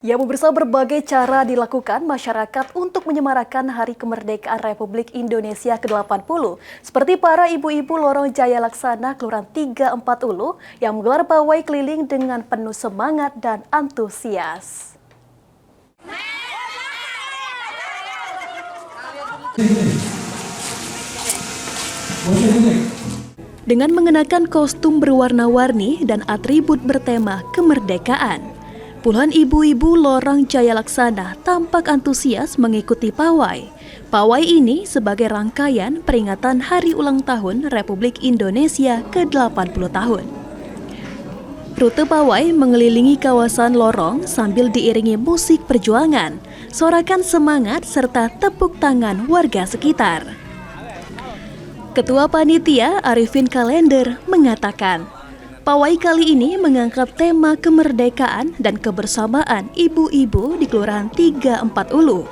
Ya, pemirsa, berbagai cara dilakukan masyarakat untuk menyemarakan Hari Kemerdekaan Republik Indonesia ke-80. Seperti para ibu-ibu Lorong Jaya Laksana, Kelurahan 34 Ulu, yang menggelar pawai keliling dengan penuh semangat dan antusias. Dengan mengenakan kostum berwarna-warni dan atribut bertema kemerdekaan, puluhan ibu-ibu Lorong Jaya Laksana tampak antusias mengikuti pawai. Pawai ini sebagai rangkaian peringatan Hari Ulang Tahun Republik Indonesia ke-80 tahun. Rute pawai mengelilingi kawasan lorong sambil diiringi musik perjuangan, sorakan semangat serta tepuk tangan warga sekitar. Ketua Panitia Arifin Kalender mengatakan, pawai kali ini mengangkat tema kemerdekaan dan kebersamaan ibu-ibu di Kelurahan 34 Ulu.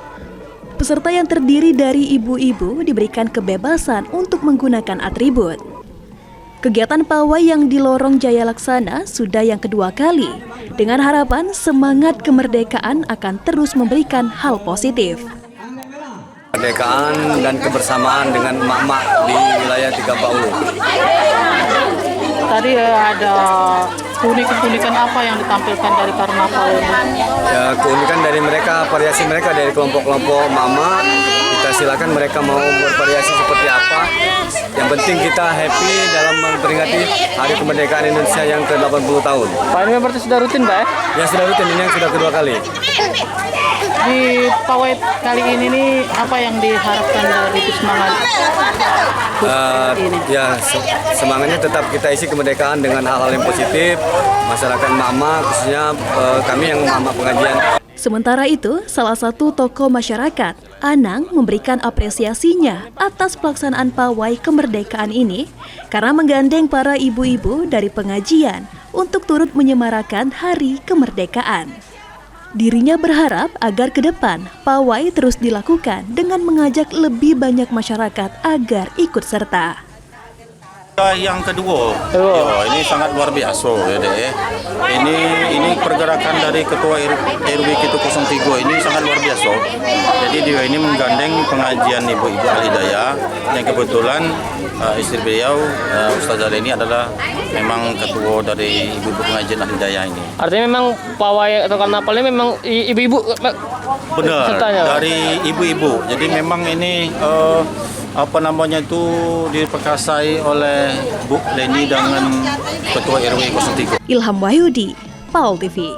Peserta yang terdiri dari ibu-ibu diberikan kebebasan untuk menggunakan atribut. Kegiatan pawai yang di Lorong Jaya Laksana sudah yang kedua kali, dengan harapan semangat kemerdekaan akan terus memberikan hal positif. Kemerdekaan dan kebersamaan dengan emak-emak di wilayah 34 Ulu. Tadi ada keunikan apa yang ditampilkan dari karnaval ini? Ya, keunikan dari mereka, variasi mereka dari kelompok-kelompok mama. Kita silakan mereka mau bervariasi seperti apa. Yang penting kita happy dalam memperingati Hari Kemerdekaan Indonesia yang ke-80 tahun. Pak, ini berarti sudah rutin, Pak? Ya, sudah rutin, ini yang sudah kedua kali. Di pawai kali ini nih, apa yang diharapkan dari semangat? Ya, semangatnya tetap kita isi kemerdekaan dengan hal-hal yang positif. Masyarakat mama, khususnya kami yang mama pengajian. Sementara itu, salah satu tokoh masyarakat, Anang, memberikan apresiasinya atas pelaksanaan pawai kemerdekaan ini karena menggandeng para ibu-ibu dari pengajian untuk turut menyemarakan Hari Kemerdekaan. Dirinya berharap agar ke depan pawai terus dilakukan dengan mengajak lebih banyak masyarakat agar ikut serta. Yang kedua, ini sangat luar biasa ya deh. Ini pergerakan dari Ketua RW Kita 03 ini sangat luar biasa. Jadi dia ini menggandeng pengajian ibu-ibu Al-Hidayah yang kebetulan istri beliau Ustazah Leni adalah memang ketua dari ibu-ibu pengajian Al-Hidayah ini. Artinya memang pawai atau karnavalnya memang ibu-ibu? Benar, sertanya, dari ibu-ibu. Jadi memang ini diperkasai oleh Bu Leni dengan Ketua RW 03. Ilham Wahyudi, PAUL TV.